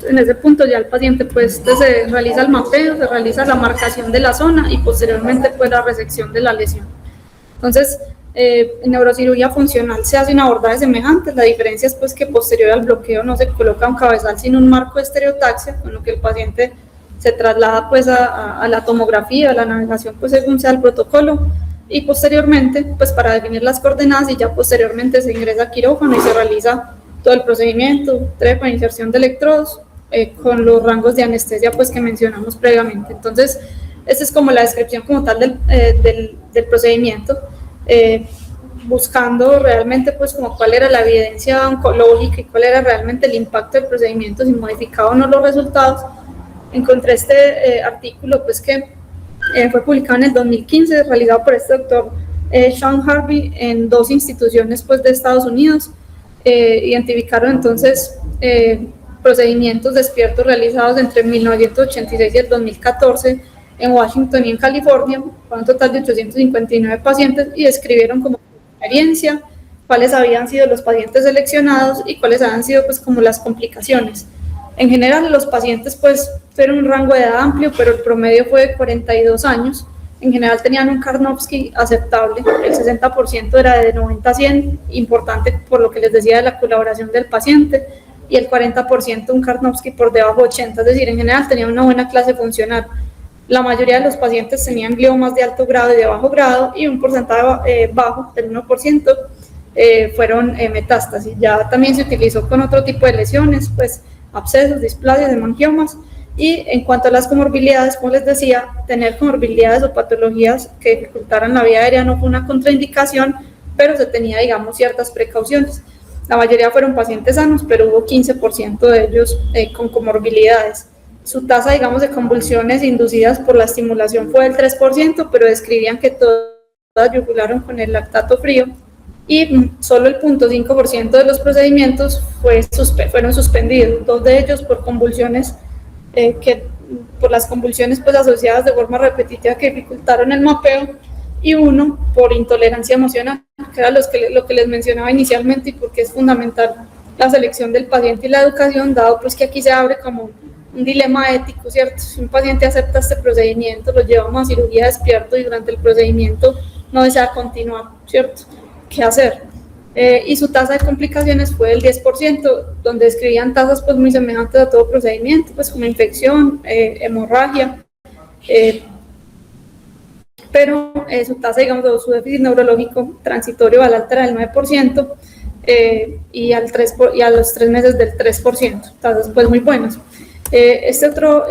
En ese punto ya el paciente pues se realiza el mapeo, se realiza la marcación de la zona y posteriormente pues la resección de la lesión. Entonces, en neurocirugía funcional se hace un abordaje semejante, la diferencia es pues que posterior al bloqueo no se coloca un cabezal sino un marco de estereotaxia, con lo que el paciente se traslada pues a la tomografía, a la navegación pues según sea el protocolo y posteriormente pues para definir las coordenadas y ya posteriormente se ingresa a quirófano y se realiza todo el procedimiento, trepa, inserción de electrodos, con los rangos de anestesia pues que mencionamos previamente. Entonces, esta es como la descripción como tal del procedimiento, buscando realmente pues como cuál era la evidencia oncológica y cuál era realmente el impacto del procedimiento, si modificaba o no los resultados. Encontré este artículo pues que fue publicado en el 2015, realizado por este doctor Sean Harvey en 2 instituciones pues de Estados Unidos. Identificaron entonces procedimientos despiertos realizados entre 1986 y el 2014 en Washington y en California, con un total de 859 pacientes y describieron como experiencia cuáles habían sido los pacientes seleccionados y cuáles habían sido pues como las complicaciones. En general los pacientes pues fueron un rango de edad amplio, pero el promedio fue de 42 años. En general tenían un Karnofsky aceptable, el 60% era de 90 a 100, importante por lo que les decía de la colaboración del paciente, y el 40% un Karnofsky por debajo de 80, es decir, en general tenían una buena clase funcional. La mayoría de los pacientes tenían gliomas de alto grado y de bajo grado, y un porcentaje bajo, del 1%, fueron metástasis. Ya también se utilizó con otro tipo de lesiones, pues abscesos, displasias, hemangiomas. Y en cuanto a las comorbilidades, como les decía, tener comorbilidades o patologías que dificultaran la vía aérea no fue una contraindicación, pero se tenía, digamos, ciertas precauciones. La mayoría fueron pacientes sanos, pero hubo 15% de ellos con comorbilidades. Su tasa, digamos, de convulsiones inducidas por la estimulación fue del 3%, pero describían que todas yugularon con el lactato frío y solo el 0.5% de los procedimientos fueron suspendidos, 2 de ellos por convulsiones por las convulsiones pues asociadas de forma repetitiva que dificultaron el mapeo y 1 por intolerancia emocional, que era lo que les mencionaba inicialmente y porque es fundamental la selección del paciente y la educación, dado pues que aquí se abre como un dilema ético, ¿cierto? Si un paciente acepta este procedimiento, lo llevamos a cirugía despierto y durante el procedimiento no desea continuar, ¿cierto? ¿Qué hacer? Y su tasa de complicaciones fue del 10%, donde describían tasas pues muy semejantes a todo procedimiento, pues como infección, hemorragia, pero su tasa, digamos, de su déficit neurológico transitorio al alta era del 9%, y a los 3 meses del 3%, tasas pues muy buenas. Este otro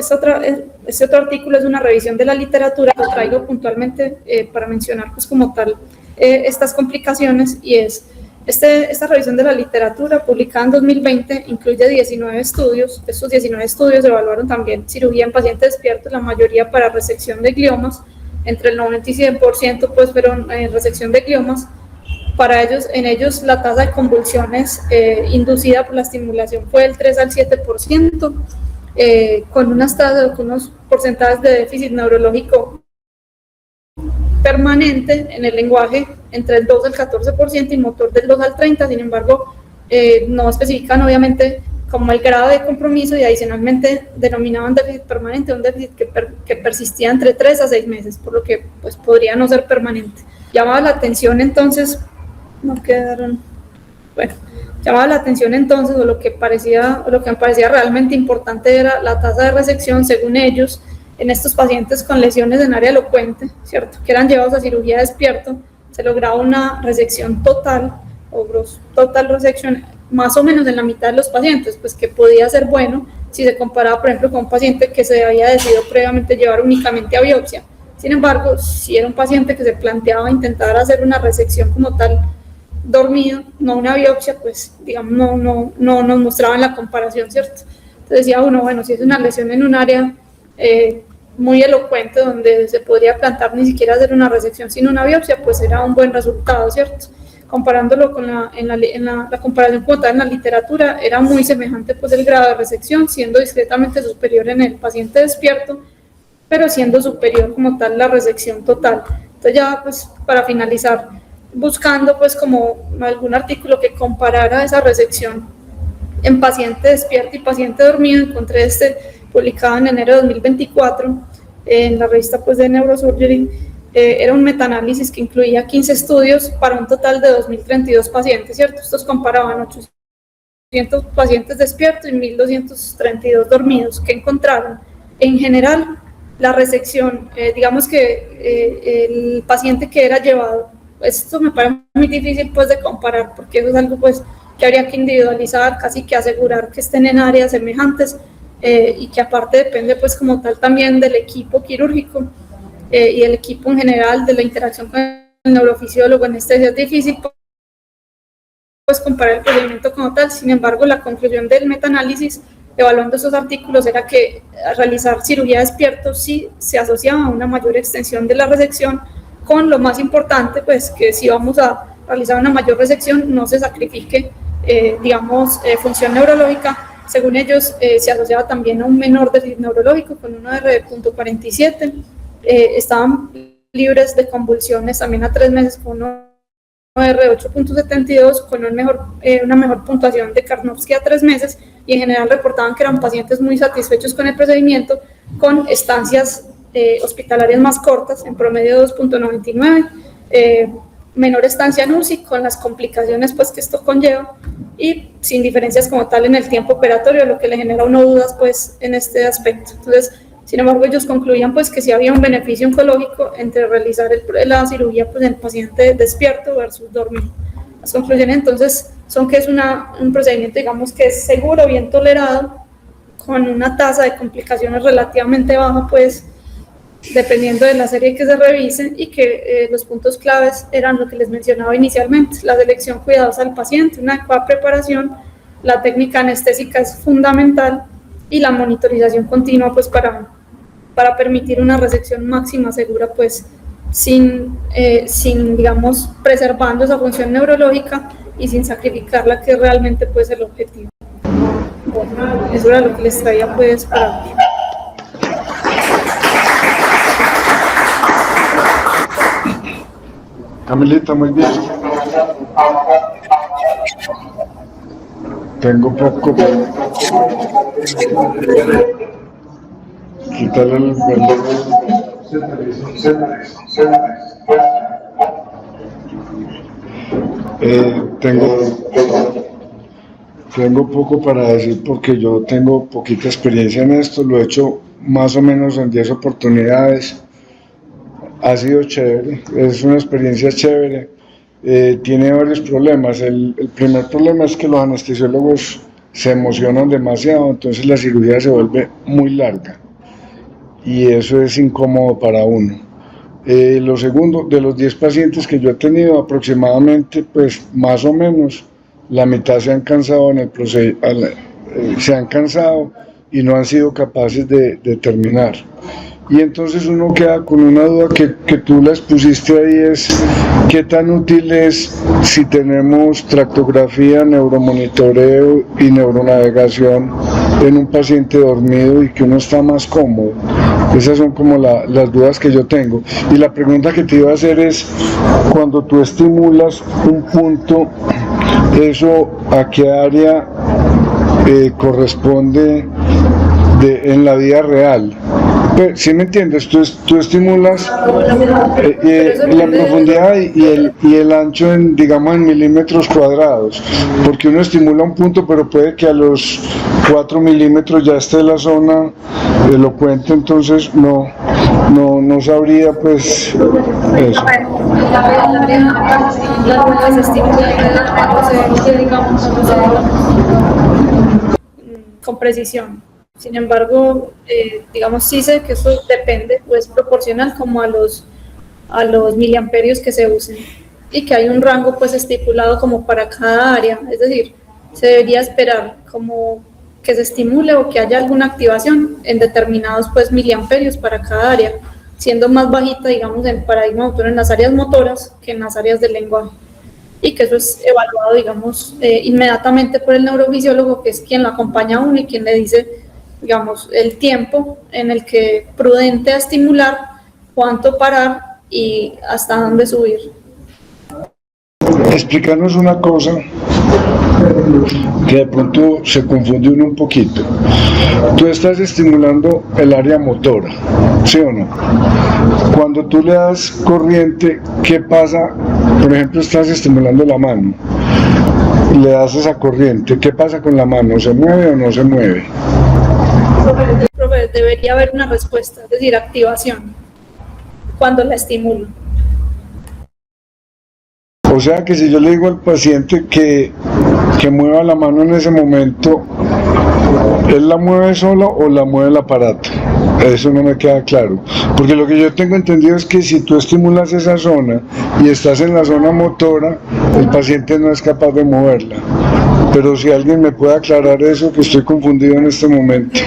artículo es una revisión de la literatura, lo traigo puntualmente para mencionar pues como tal estas complicaciones, y es esta revisión de la literatura publicada en 2020 incluye 19 estudios. Estos 19 estudios evaluaron también cirugía en pacientes despiertos, la mayoría para resección de gliomas, entre el 90 y 100% pues fueron resección de gliomas. En ellos la tasa de convulsiones inducida por la estimulación fue del 3 al 7%, con unos porcentajes de déficit neurológico permanente en el lenguaje entre el 2 al 14% y motor del 2 al 30%. Sin embargo, no especifican obviamente como el grado de compromiso, y adicionalmente denominaban déficit permanente un déficit que persistía entre 3 a 6 meses, por lo que pues podría no ser permanente. Llamaba la atención entonces, llamaba la atención entonces, o lo que me parecía realmente importante era la tasa de resección, según ellos, en estos pacientes con lesiones en área elocuente, ¿cierto?, que eran llevados a cirugía despierto, se lograba una resección total, o total resección, más o menos en la mitad de los pacientes, pues que podía ser bueno si se comparaba, por ejemplo, con un paciente que se había decidido previamente llevar únicamente a biopsia. Sin embargo, si era un paciente que se planteaba intentar hacer una resección como tal, dormido, no una biopsia, pues digamos no nos mostraban la comparación, ¿cierto? Entonces decía uno, bueno, si es una lesión en un área muy elocuente donde se podría plantar ni siquiera hacer una resección sin una biopsia, pues era un buen resultado, ¿cierto? Comparándolo con la comparación como tal en la literatura, era muy semejante pues el grado de resección, siendo discretamente superior en el paciente despierto, pero siendo superior como tal la resección total. Entonces ya pues para finalizar, buscando pues como algún artículo que comparara esa resección en paciente despierto y paciente dormido, encontré publicado en enero de 2024 en la revista pues de Neurosurgery. Era un metaanálisis que incluía 15 estudios para un total de 2.032 pacientes, ¿cierto? Estos comparaban 800 pacientes despiertos y 1.232 dormidos, que encontraron en general la resección, digamos que el paciente que era llevado, esto me parece muy difícil pues de comparar, porque eso es algo pues que habría que individualizar, casi que asegurar que estén en áreas semejantes, y que aparte depende pues como tal también del equipo quirúrgico y del equipo en general, de la interacción con el neurofisiólogo. En este es difícil pues comparar el procedimiento como tal. Sin embargo, la conclusión del metaanálisis evaluando esos artículos era que realizar cirugía despierto sí se asociaba a una mayor extensión de la resección, con lo más importante pues que si vamos a realizar una mayor resección no se sacrifique función neurológica. Según ellos, se asociaba también a un menor déficit neurológico con un OR de 0.47, estaban libres de convulsiones también a 3 meses con un OR de 8.72, con una mejor puntuación de Karnofsky a 3 meses, y en general reportaban que eran pacientes muy satisfechos con el procedimiento, con estancias hospitalarias más cortas, en promedio 2.99, menor estancia en UCI con las complicaciones pues que esto conlleva, y sin diferencias como tal en el tiempo operatorio, lo que le genera a uno dudas pues en este aspecto. Entonces, sin embargo, ellos concluían pues que sí había un beneficio oncológico entre realizar la cirugía pues en el paciente despierto versus dormido. Las conclusiones entonces son que es un procedimiento, digamos, que es seguro, bien tolerado, con una tasa de complicaciones relativamente baja, pues dependiendo de la serie que se revise, y que los puntos claves eran lo que les mencionaba inicialmente: la selección cuidadosa del paciente, una adecuada preparación, la técnica anestésica es fundamental, y la monitorización continua pues para permitir una resección máxima segura, pues sin digamos, preservando esa función neurológica y sin sacrificarla, que realmente pues el objetivo. Bueno, eso era lo que les traía pues para hoy. Camilita, muy bien. Tengo poco. Quitarle el tengo poco para decir, porque yo tengo poquita experiencia en esto. Lo he hecho más o menos en 10 oportunidades. Ha sido chévere, es una experiencia chévere. tiene varios problemas. El primer problema es que los anestesiólogos se emocionan demasiado, entonces la cirugía se vuelve muy larga y eso es incómodo para uno. Lo segundo, de los 10 pacientes que yo he tenido, aproximadamente, pues más o menos, la mitad se han cansado en el proceso, se han cansado y no han sido capaces de terminar. Y entonces uno queda con una duda que tú la expusiste ahí, es qué tan útil es si tenemos tractografía, neuromonitoreo y neuronavegación en un paciente dormido y que uno está más cómodo. Esas son como las dudas que yo tengo. Y la pregunta que te iba a hacer es, cuando tú estimulas un punto, ¿eso a qué área corresponde en la vida real? Pues, ¿sí me entiendes? Tú estimulas la profundidad y el ancho en, digamos, en milímetros cuadrados, porque uno estimula un punto, pero puede que a los 4 milímetros ya esté la zona elocuente, entonces no sabría pues eso. Con precisión. Sin embargo, digamos, sí sé que eso depende, pues proporcional como a los miliamperios que se usen y que hay un rango pues estipulado como para cada área, es decir, se debería esperar como que se estimule o que haya alguna activación en determinados pues miliamperios para cada área, siendo más bajita, digamos, en paradigma motor en las áreas motoras que en las áreas del lenguaje. Y que eso es evaluado, digamos, inmediatamente por el neurofisiólogo, que es quien lo acompaña a uno y quien le dice, digamos, el tiempo en el que prudente a estimular, cuánto parar y hasta dónde subir. Explícanos una cosa que de pronto se confunde uno un poquito. Tú estás estimulando el área motora, ¿sí o no? Cuando tú le das corriente, ¿qué pasa? Por ejemplo, estás estimulando la mano, le das esa corriente, ¿qué pasa con la mano? ¿Se mueve o no se mueve? Profe, debería haber una respuesta, es decir, activación, cuando la estimulo. O sea que si yo le digo al paciente que mueva la mano en ese momento, ¿él la mueve sola o la mueve el aparato? Eso no me queda claro, porque lo que yo tengo entendido es que si tú estimulas esa zona y estás en la zona motora, el paciente no es capaz de moverla. Pero si alguien me puede aclarar eso, que estoy confundido en este momento.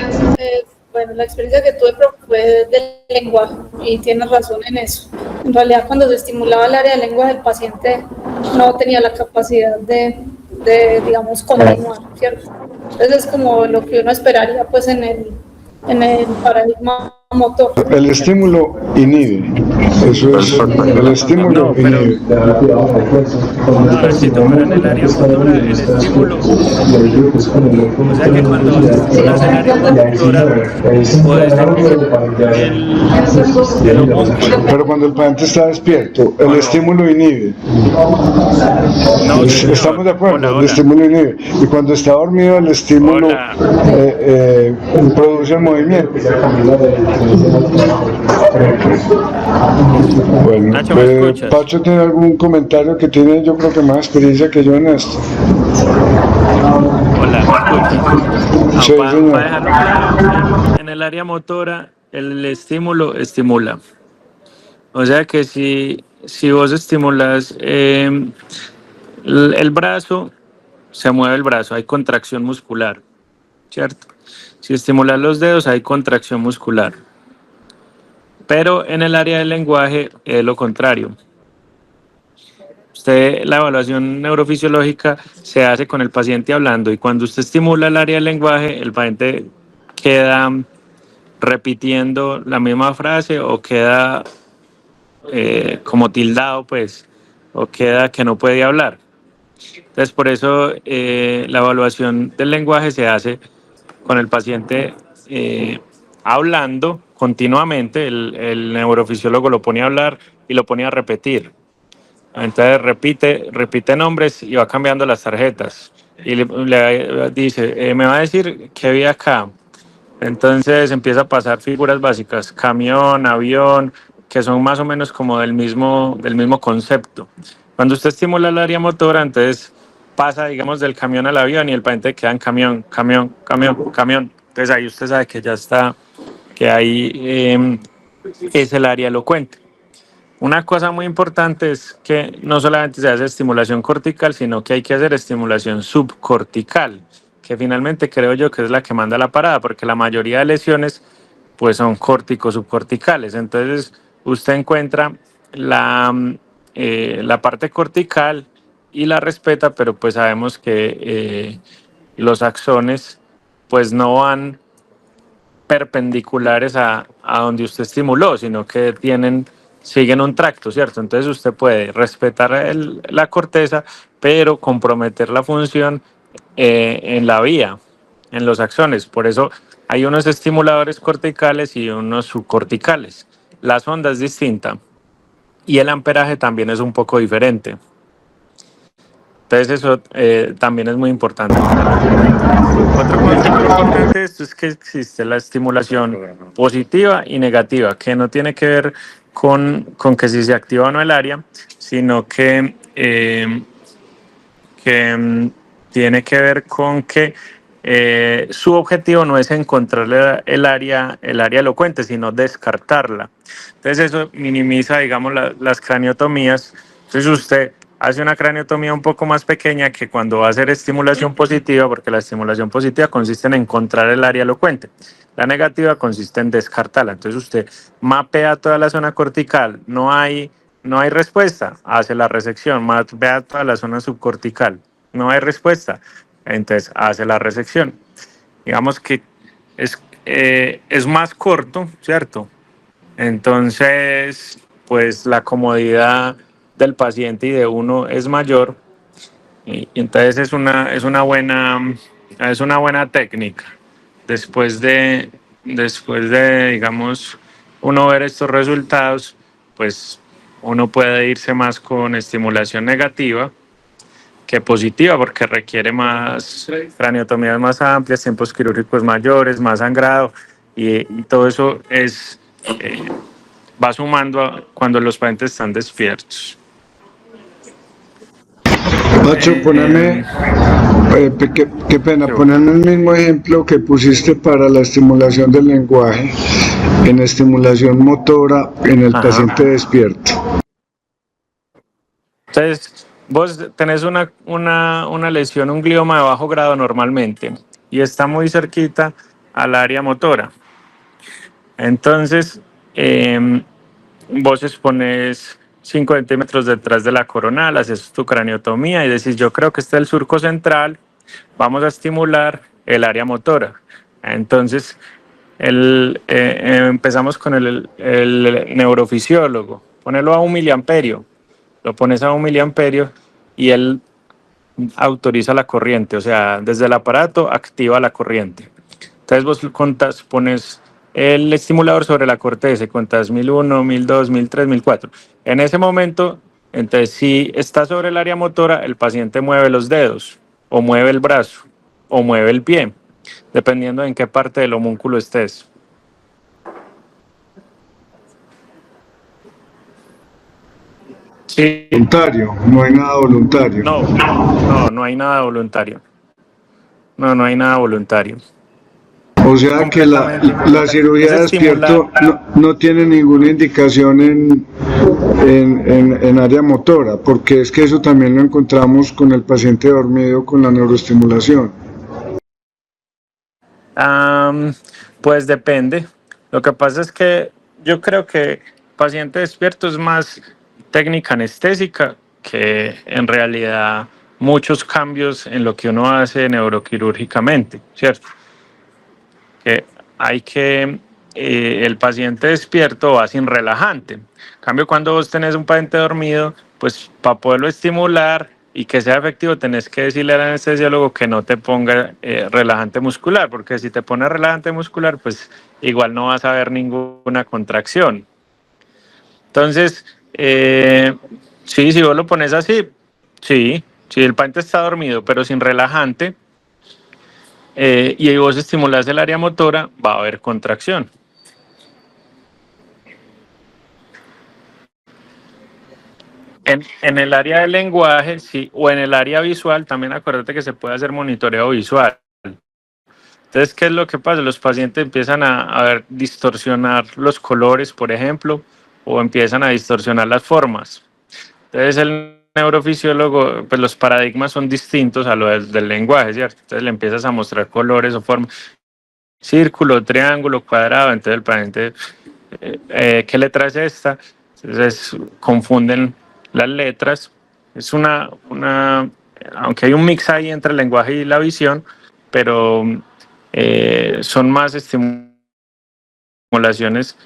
Bueno, la experiencia que tuve fue del lenguaje y tienes razón en eso. En realidad, cuando se estimulaba el área del lenguaje, el paciente no tenía la capacidad de digamos, continuar, ¿cierto? Entonces es como lo que uno esperaría pues en el paradigma motor. El estímulo inhibe, eso es, el estímulo inhibe. No, si tomaran el área motora, el estímulo, o sea que cuando estimulas el área motora, puedes el músculo. Pero cuando el paciente está despierto, el estímulo inhibe. No, estamos de acuerdo, hola. El estímulo inhibe. Y cuando está dormido, el estímulo produce el movimiento. Bueno, Nacho, ¿me escuchas? Pacho tiene algún comentario, que tiene yo creo que más experiencia que yo en esto. Hola, ¿me escuchas? Sí, Para señor. dejarlo claro, en el área motora, el estímulo estimula. O sea que si vos estimulas el brazo, se mueve el brazo, hay contracción muscular, ¿cierto? Si estimulas los dedos, hay contracción muscular. Pero en el área del lenguaje es lo contrario. La evaluación neurofisiológica se hace con el paciente hablando y cuando usted estimula el área del lenguaje, el paciente queda repitiendo la misma frase o queda como tildado, pues, o queda que no puede hablar. Entonces, por eso la evaluación del lenguaje se hace con el paciente hablando continuamente, el neurofisiólogo lo pone a hablar y lo pone a repetir. Entonces repite nombres y va cambiando las tarjetas. Y le dice, me va a decir qué vi acá. Entonces empieza a pasar figuras básicas, camión, avión, que son más o menos como del mismo concepto. Cuando usted estimula el área motora, entonces pasa, digamos, del camión al avión y el paciente queda en camión, camión, camión, camión. Entonces ahí usted sabe que ya está, que ahí es el área elocuente. Una cosa muy importante es que no solamente se hace estimulación cortical, sino que hay que hacer estimulación subcortical, que finalmente creo yo que es la que manda la parada, porque la mayoría de lesiones pues son córtico-subcorticales. Entonces usted encuentra la parte cortical y la respeta, pero pues sabemos que los axones pues no van perpendiculares a donde usted estimuló, sino que siguen un tracto, ¿cierto? Entonces usted puede respetar la corteza, pero comprometer la función en la vía, en los axones. Por eso hay unos estimuladores corticales y unos subcorticales. La sonda es distinta y el amperaje también es un poco diferente. Entonces eso también es muy importante tenerlo en cuenta. Otra cosa muy importante de esto es que existe la estimulación positiva y negativa, que no tiene que ver con que si se activa o no el área, sino que tiene que ver con que su objetivo no es encontrar el área elocuente, sino descartarla. Entonces eso minimiza, digamos, las craniotomías. Entonces usted hace una craniotomía un poco más pequeña que cuando va a hacer estimulación positiva, porque la estimulación positiva consiste en encontrar el área elocuente. La negativa consiste en descartarla. Entonces usted mapea toda la zona cortical, no hay respuesta, hace la resección, mapea toda la zona subcortical, no hay respuesta, entonces hace la resección. Digamos que es más corto, ¿cierto? Entonces, pues la comodidad del paciente y de uno es mayor, y entonces es una buena técnica. Después de, digamos, uno ver estos resultados, pues uno puede irse más con estimulación negativa que positiva, porque requiere más craniotomías más amplias, tiempos quirúrgicos mayores, más sangrado, y todo eso va sumando cuando los pacientes están despiertos. Nacho, qué pena, ponerme el mismo ejemplo que pusiste para la estimulación del lenguaje, en estimulación motora en el paciente despierto. Entonces, vos tenés una lesión, un glioma de bajo grado normalmente, y está muy cerquita al área motora. Entonces, vos expones 5 centímetros detrás de la coronal, haces tu craniotomía y decís, yo creo que este es el surco central, vamos a estimular el área motora. Entonces, empezamos con el neurofisiólogo, ponelo a 1 miliamperio, lo pones a 1 miliamperio y él autoriza la corriente, o sea, desde el aparato activa la corriente. Entonces vos pones el estimulador sobre la corteza y cuentas 1001, 1002, 1003, 1004. En ese momento, entonces si está sobre el área motora, el paciente mueve los dedos, o mueve el brazo, o mueve el pie, dependiendo en qué parte del homúnculo estés. Sí. Voluntario, no hay nada voluntario. No hay nada voluntario. No hay nada voluntario. O sea que la cirugía de despierto no tiene ninguna indicación en área motora, porque es que eso también lo encontramos con el paciente dormido con la neuroestimulación. Pues depende. Lo que pasa es que yo creo que paciente despierto es más técnica anestésica que en realidad muchos cambios en lo que uno hace neuroquirúrgicamente, ¿cierto? Que hay que el paciente despierto va sin relajante. En cambio, cuando vos tenés un paciente dormido, pues para poderlo estimular y que sea efectivo, tenés que decirle al anestesiólogo que no te ponga relajante muscular, porque si te pone relajante muscular, pues igual no vas a ver ninguna contracción. Entonces, sí, si vos lo pones así, sí, si el paciente está dormido, pero sin relajante, y vos estimulás el área motora, va a haber contracción. En el área del lenguaje, sí, o en el área visual, también acuérdate que se puede hacer monitoreo visual. Entonces, ¿qué es lo que pasa? Los pacientes empiezan a ver, distorsionar los colores, por ejemplo, o empiezan a distorsionar las formas. Entonces, el neurofisiólogo, pues los paradigmas son distintos a los del lenguaje, ¿cierto? Entonces, le empiezas a mostrar colores o formas, círculo, triángulo, cuadrado. Entonces, el paciente, ¿qué letra es esta? Entonces, confunden las letras. Es aunque hay un mix ahí entre el lenguaje y la visión, pero son más estimulaciones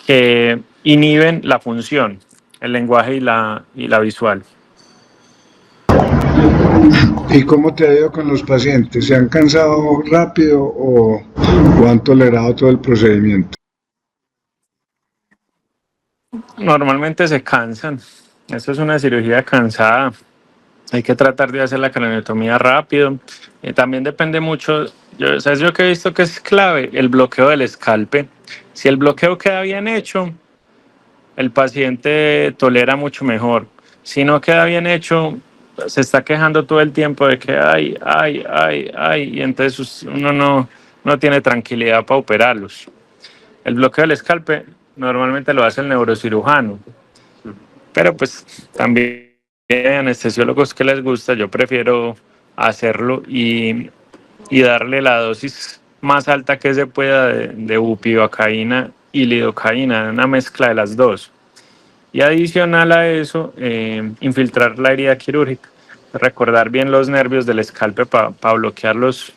que inhiben la función, el lenguaje y la visual. ¿Y cómo te ha ido con los pacientes? ¿Se han cansado rápido o han tolerado todo el procedimiento? Normalmente se cansan. Esto es una cirugía cansada. Hay que tratar de hacer la craniotomía rápido. También depende mucho. ¿Sabes yo que he visto que es clave? El bloqueo del escalpe. Si el bloqueo queda bien hecho, el paciente tolera mucho mejor. Si no queda bien hecho, se está quejando todo el tiempo de que y entonces uno no tiene tranquilidad para operarlos. El bloqueo del escalpe normalmente lo hace el neurocirujano, pero pues también hay anestesiólogos que les gusta. Yo prefiero hacerlo y darle la dosis más alta que se pueda de bupivacaína y lidocaína, una mezcla de las dos. Y adicional a eso, infiltrar la herida quirúrgica, recordar bien los nervios del escalpe para bloquearlos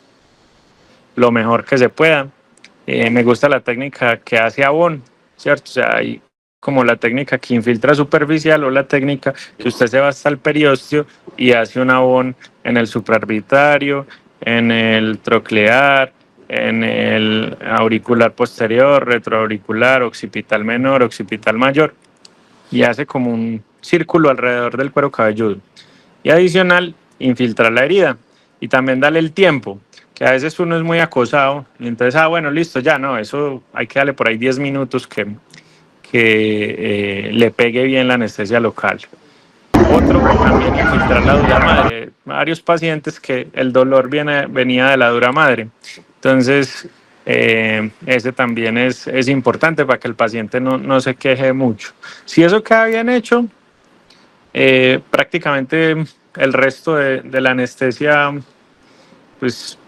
lo mejor que se pueda. Me gusta la técnica que hace Avon, ¿cierto? O sea, hay como la técnica que infiltra superficial o la técnica que usted se va hasta el periósteo y hace un Avon en el supraorbitario, en el troclear, en el auricular posterior, retroauricular, occipital menor, occipital mayor, y hace como un círculo alrededor del cuero cabelludo. Y adicional, infiltrar la herida y también darle el tiempo, que a veces uno es muy acosado y entonces, bueno, listo, ya no, eso hay que darle por ahí 10 minutos que le pegue bien la anestesia local. Otro, también infiltrar la dura madre. Varios pacientes que el dolor venía de la dura madre. Entonces, ese también es importante para que el paciente no se queje mucho. Si eso queda bien hecho, prácticamente el resto de la anestesia pues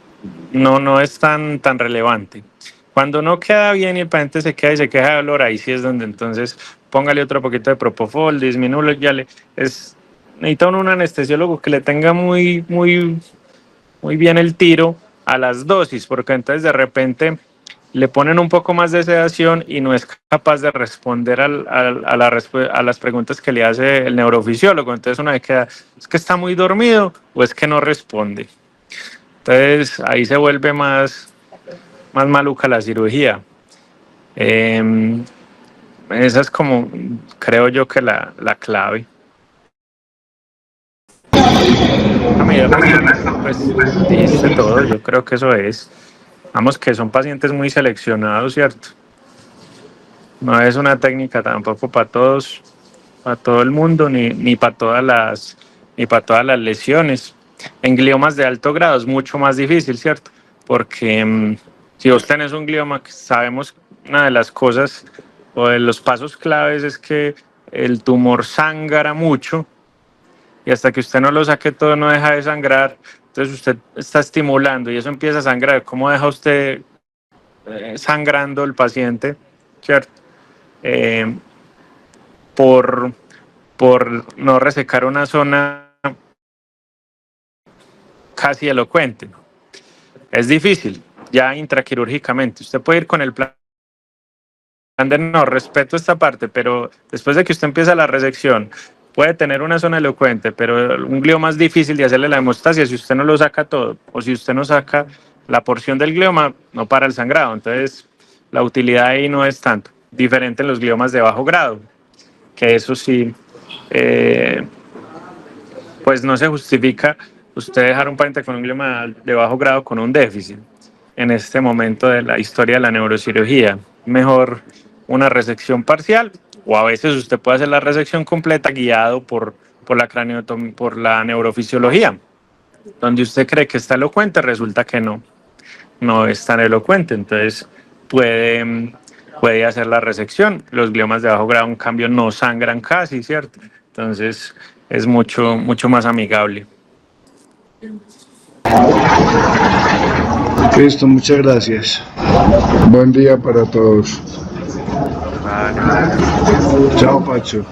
no es tan relevante. Cuando no queda bien y el paciente se queda y se queja de dolor, ahí sí es donde entonces póngale otro poquito de propofol, disminúyale. Necesita uno un anestesiólogo que le tenga muy bien el tiro a las dosis, porque entonces de repente le ponen un poco más de sedación y no es capaz de responder a las preguntas que le hace el neurofisiólogo. Entonces uno se queda, ¿es que está muy dormido o es que no responde? Entonces ahí se vuelve más maluca la cirugía. Esa es como, creo yo que la clave. A mí pues dijiste todo, yo creo que eso es. Vamos, que son pacientes muy seleccionados, ¿cierto? No es una técnica tampoco para todos, para todo el mundo, ni para todas las lesiones. En gliomas de alto grado es mucho más difícil, ¿cierto? Porque si vos tenés un glioma, sabemos una de las cosas o de los pasos claves es que el tumor sangra mucho y hasta que usted no lo saque todo no deja de sangrar. Entonces usted está estimulando y eso empieza a sangrar. ¿Cómo deja usted sangrando el paciente, ¿cierto? Por no resecar una zona casi elocuente. Es difícil, ya intraquirúrgicamente. Usted puede ir con el plan de no, respeto esta parte, pero después de que usted empieza la resección, puede tener una zona elocuente, pero un glioma es difícil de hacerle la hemostasia si usted no lo saca todo, o si usted no saca la porción del glioma, no para el sangrado. Entonces, la utilidad ahí no es tanto. Diferente en los gliomas de bajo grado, que eso sí, pues no se justifica usted dejar un paciente con un glioma de bajo grado con un déficit. En este momento de la historia de la neurocirugía, mejor una resección parcial o a veces usted puede hacer la resección completa guiado por por la neurofisiología, donde usted cree que está elocuente, resulta que no es tan elocuente, entonces puede hacer la resección. Los gliomas de bajo grado, en cambio, no sangran casi, ¿cierto? Entonces es mucho más amigable. Listo, muchas gracias. Buen día para todos. Vale. Chao, Pacho.